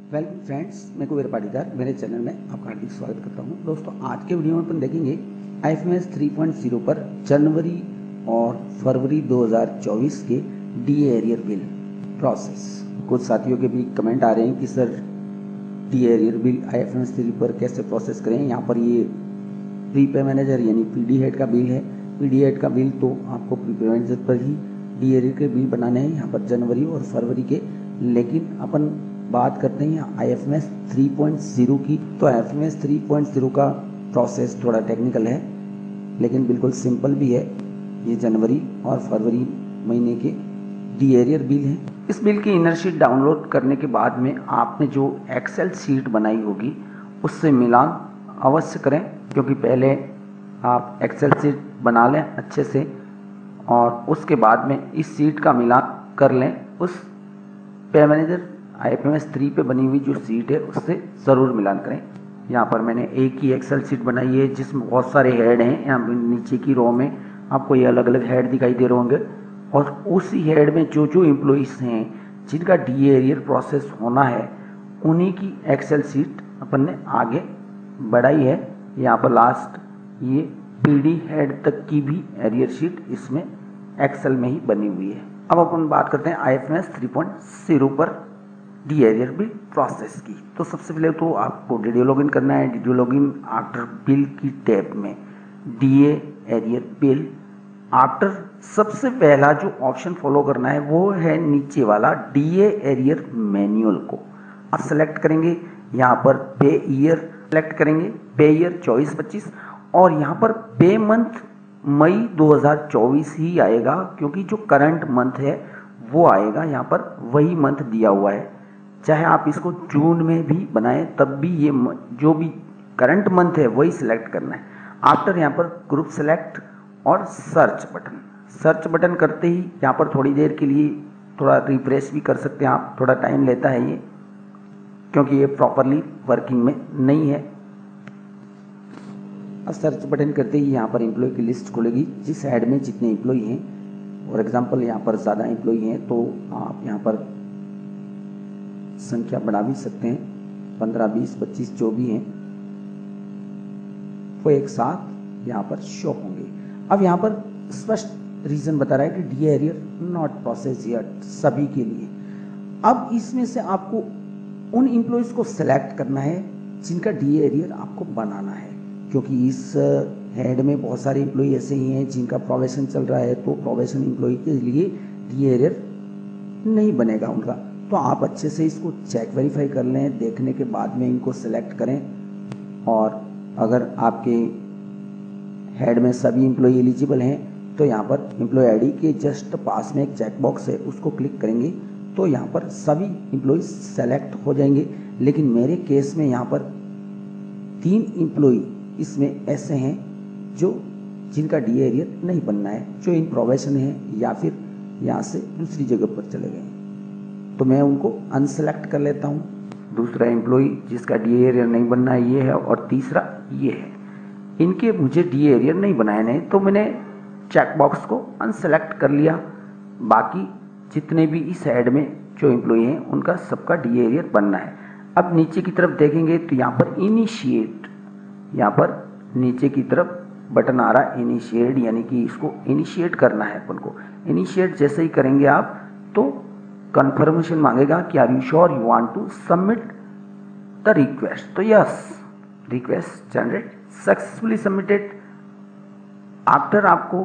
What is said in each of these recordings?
Welcome friends, मैं कुबेर पाटीदार मेरे channel में आपका हार्दिक स्वागत करता हूं। दोस्तों, आज के वीडियो में अपन देखेंगे IFMS 3.0 पर जनवरी और फरवरी 2024 के DA एरियर बिल प्रोसेस। कुछ साथियों के भी कमेंट आ रहे हैं कि sir DA arrear bill IFMS 3 पर कैसे प्रोसेस करें। यहाँ पर ये प्रीपे मैनेजर यानी PD हेड का बिल है। PD हेड का बिल तो आपको प्रीपे मैनेजर पर ही DA एरियर के बिल बनाने हैं, यहाँ पर जनवरी और फरवरी के। लेकिन अपन बात करते हैं IFMS 3.0 की। तो IFMS 3.0 का प्रोसेस थोड़ा टेक्निकल है लेकिन बिल्कुल सिंपल भी है। ये जनवरी और फरवरी महीने के DA एरियर बिल हैं। इस बिल की इनर शीट डाउनलोड करने के बाद में आपने जो एक्सेल शीट बनाई होगी उससे मिलान अवश्य करें, क्योंकि पहले आप एक्सेल शीट बना लें अच्छे से और उसके बाद में इस शीट का मिलान कर लें। उस पे मैनेजर IFMS 3 पे बनी हुई जो शीट है उससे ज़रूर मिलान करें। यहाँ पर मैंने एक ही एक्सेल शीट बनाई है जिसमें बहुत सारे हेड हैं। यहाँ नीचे की रो में आपको ये अलग अलग हेड दिखाई दे रहे होंगे और उसी हेड में जो जो एम्प्लॉइज़ हैं जिनका DA एरियर प्रोसेस होना है उन्हीं की एक्सेल शीट अपन ने आगे बढ़ाई है। यहाँ पर लास्ट ये PD हेड तक की भी एरियर शीट इसमें एक्सेल में ही बनी हुई है। अब अपन बात करते हैं IFMS 3.0 पर DA एरियर बिल प्रोसेस की। तो सबसे पहले तो आपको DDO लॉगिन करना है। DDO लॉगिन आफ्टर बिल की टैब में DA एरियर बिल आफ्टर सबसे पहला जो ऑप्शन फॉलो करना है वो है नीचे वाला DA एरियर मैनुअल को आप सेलेक्ट करेंगे। यहाँ पर पे ईयर सेलेक्ट करेंगे, पे ईयर 24-25 और यहाँ पर पे मंथ मई 2024 ही आएगा, क्योंकि जो करंट मंथ है वो आएगा। यहाँ पर वही मंथ दिया हुआ है। चाहे आप इसको जून में भी बनाएं तब भी ये जो भी करंट मंथ है वही सिलेक्ट करना है। आफ्टर यहाँ पर ग्रुप सेलेक्ट और सर्च बटन करते ही यहाँ पर थोड़ी देर के लिए थोड़ा रिफ्रेश भी कर सकते हैं आप। थोड़ा टाइम लेता है ये, क्योंकि ये प्रॉपरली वर्किंग में नहीं है। अब सर्च बटन करते ही यहाँ पर एम्प्लॉय की लिस्ट खुलेगी, जिस हेड में जितने एम्प्लॉय हैं। फॉर एग्जांपल यहाँ पर ज़्यादा एम्प्लॉय हैं तो आप यहाँ पर संख्या बढ़ा भी सकते हैं। 15, 20, 25 जो भी हैं वो एक साथ यहाँ पर शो होंगे। अब यहाँ पर स्पष्ट रीजन बता रहा है कि DA arrear not process yet, सभी के लिए। अब इसमें से आपको उन एम्प्लॉयज़ को सिलेक्ट करना है जिनका DA एरियर आपको बनाना है, क्योंकि इस हेड में बहुत सारे एम्प्लॉय ऐसे ही हैं जिनका प्रोबेशन चल रहा है। तो प्रोबेशन एम्प्लॉय के लिए DA एरियर नहीं बनेगा उनका। तो आप अच्छे से इसको चेक वेरीफाई कर लें, देखने के बाद में इनको सेलेक्ट करें। और अगर आपके हेड में सभी एम्प्लॉय एलिजिबल हैं तो यहाँ पर एम्प्लॉय आईडी के जस्ट पास में एक चेक बॉक्स है, उसको क्लिक करेंगे तो यहाँ पर सभी एम्प्लॉय सेलेक्ट हो जाएंगे। लेकिन मेरे केस में यहाँ पर 3 एम्प्लॉय इसमें ऐसे हैं जिनका DA एरियर नहीं बनना है, जो इन प्रोबेशन है या फिर यहाँ से दूसरी जगह पर चले गए। तो मैं उनको अनसेलेक्ट कर लेता हूँ। दूसरा एम्प्लॉय जिसका DA एरियर नहीं बनना है ये है, और तीसरा ये है। इनके मुझे DA एरियर नहीं बनाए हैं तो मैंने चेक बॉक्स को अनसेलेक्ट कर लिया। बाकी जितने भी इस हेड में जो एम्प्लॉय हैं उनका सबका DA एरियर बनना है। अब नीचे की तरफ देखेंगे तो यहाँ पर इनिशिएट, यहाँ पर नीचे की तरफ बटन आ रहा है इनिशिएट, यानी कि इसको इनिशिएट करना है अपन को। इनिशिएट जैसे ही करेंगे आप तो कंफर्मेशन मांगेगा कि are you sure you want to submit the request. तो yes, request generate successfully submitted. After आपको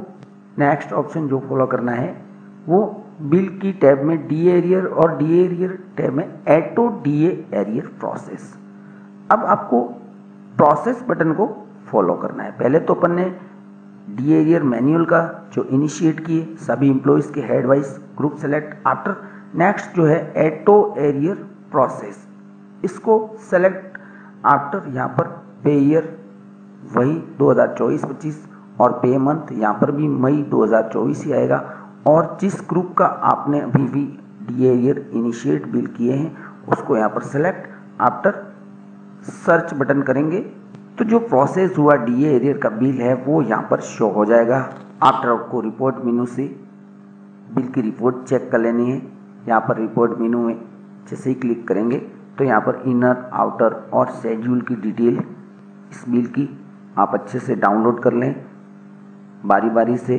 नेक्स्ट ऑप्शन जो फॉलो करना है वो बिल की टैब में DA एरियर और DA एरियर टैब में ऑटो DA एरियर प्रोसेस। अब आपको प्रोसेस बटन को फॉलो करना है। पहले तो अपन ने DA एरियर मैनुअल का जो इनिशिएट किए सभी एम्प्लॉयज़ के head wise group select. After next जो है ऑटो एरियर प्रोसेस, इसको सेलेक्ट। आफ्टर यहाँ पर पे ईयर वही 2024-25 और पे मंथ यहाँ पर भी मई 2024 ही आएगा। और जिस ग्रुप का आपने अभी भी DA एरियर इनिशिएट बिल किए हैं उसको यहाँ पर सेलेक्ट। आफ्टर सर्च बटन करेंगे तो जो प्रोसेस हुआ DA एरियर का बिल है वो यहाँ पर शो हो जाएगा। आफ्टर आपको रिपोर्ट मेनू से बिल की रिपोर्ट चेक कर लेनी है। यहाँ पर रिपोर्ट मेनू में जैसे ही क्लिक करेंगे तो यहाँ पर इनर, आउटर और शेड्यूल की डिटेल इस बिल की आप अच्छे से डाउनलोड कर लें, बारी बारी से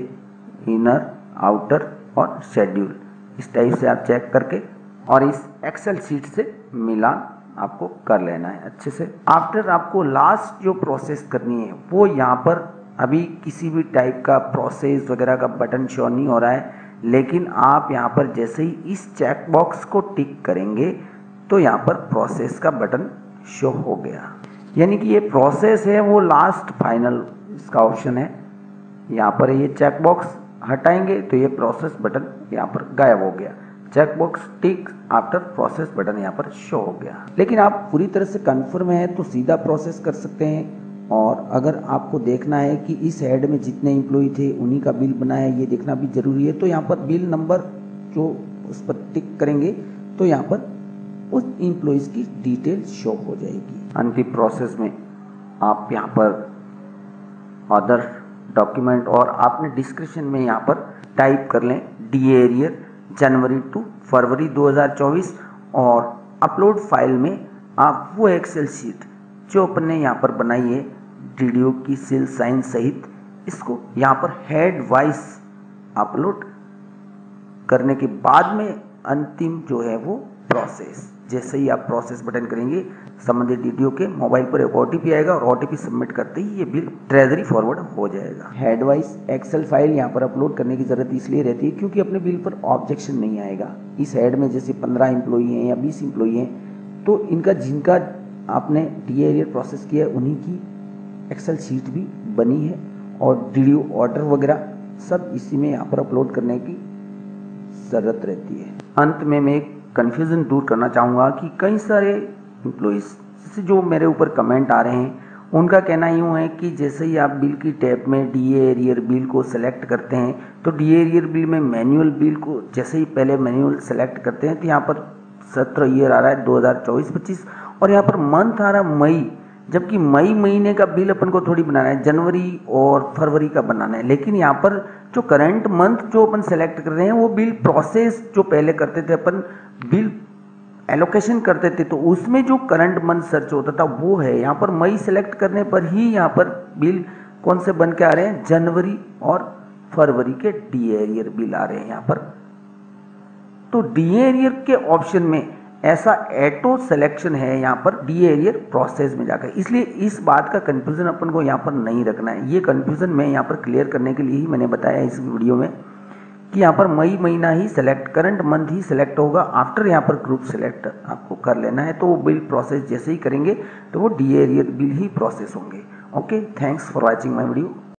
इनर, आउटर और शेड्यूल इस टाइप से आप चेक करके और इस एक्सेल शीट से मिलान आपको कर लेना है अच्छे से। आफ्टर आपको लास्ट जो प्रोसेस करनी है वो यहाँ पर अभी किसी भी टाइप का प्रोसेस वगैरह का बटन शो नहीं हो रहा है, लेकिन आप यहाँ पर जैसे ही इस चेक बॉक्स को टिक करेंगे तो यहाँ पर प्रोसेस का बटन शो हो गया, यानी कि ये प्रोसेस है वो लास्ट फाइनल इसका ऑप्शन है। यहाँ पर ये चेक बॉक्स हटाएंगे तो ये प्रोसेस बटन यहाँ पर गायब हो गया। चेक बॉक्स टिक आफ्टर प्रोसेस बटन यहाँ पर शो हो गया। लेकिन आप पूरी तरह से कंफर्म है तो सीधा प्रोसेस कर सकते हैं, और अगर आपको देखना है कि इस हेड में जितने एम्प्लॉय थे उन्हीं का बिल बना है ये देखना भी जरूरी है, तो यहाँ पर बिल नंबर जो उस पर टिक करेंगे तो यहाँ पर उस एम्प्लॉयज की डिटेल शो हो जाएगी। अंतिम प्रोसेस में आप यहाँ पर अदर डॉक्यूमेंट और आपने डिस्क्रिप्शन में यहाँ पर टाइप कर लें डी एरियर जनवरी टू फरवरी 2024 और अपलोड फाइल में आप वो एक्सेल शीट जो अपन ने यहाँ पर बनाई है वीडियो की सेल साइन सहित इसको यहाँ पर हेड वाइज अपलोड करने के बाद में अंतिम जो है वो प्रोसेस, जैसे ही आप प्रोसेस बटन करेंगे संबंधित वीडियो के मोबाइल पर एक OTP आएगा और OTP सबमिट करते ही ये बिल ट्रेजरी फॉरवर्ड हो जाएगा। हेड वाइज एक्सेल फाइल यहाँ पर अपलोड करने की जरूरत इसलिए रहती है क्योंकि अपने बिल पर ऑब्जेक्शन नहीं आएगा। इस हेड में जैसे 15 एम्प्लॉई हैं या 20 एम्प्लॉई हैं तो इनका जिनका आपने डी एरियर प्रोसेस किया है उन्हीं की एक्सेल शीट भी बनी है और वीडियो ऑर्डर वगैरह सब इसी में यहाँ पर अपलोड करने की ज़रूरत रहती है। अंत में मैं एक कन्फ्यूज़न दूर करना चाहूँगा कि कई सारे एम्प्लॉइज़ जैसे जो मेरे ऊपर कमेंट आ रहे हैं उनका कहना यूँ है कि जैसे ही आप बिल की टैब में डी एरियर बिल को सेलेक्ट करते हैं तो डी एरियर बिल में मैनुअल बिल को जैसे ही पहले मैनुअल सेलेक्ट करते हैं तो यहाँ पर 17 ईयर आ रहा है 2024-25 और यहाँ पर मंथ आ रहा है मई, जबकि मई महीने का बिल अपन को थोड़ी बनाना है, जनवरी और फरवरी का बनाना है। लेकिन यहाँ पर जो करंट मंथ जो अपन सेलेक्ट कर रहे हैं वो बिल प्रोसेस जो पहले करते थे अपन बिल एलोकेशन करते थे तो उसमें जो करंट मंथ सर्च होता था वो है। यहाँ पर मई सेलेक्ट करने पर ही यहाँ पर बिल कौन से बन के आ रहे हैं, जनवरी और फरवरी के डी एरियर बिल आ रहे हैं यहाँ पर। तो डी एरियर के ऑप्शन में ऐसा ऑटो सिलेक्शन है यहाँ पर डी एरियर प्रोसेस में जाकर, इसलिए इस बात का कंफ्यूजन अपन को यहाँ पर नहीं रखना है। ये कंफ्यूजन मैं यहाँ पर क्लियर करने के लिए ही मैंने बताया इस वीडियो में कि यहाँ पर मई महीना ही सेलेक्ट, करंट मंथ ही सेलेक्ट होगा। आफ्टर यहाँ पर ग्रुप सेलेक्ट आपको कर लेना है तो वो बिल प्रोसेस जैसे ही करेंगे तो वो डी एरियर बिल ही प्रोसेस होंगे। Okay, thanks for watching my video.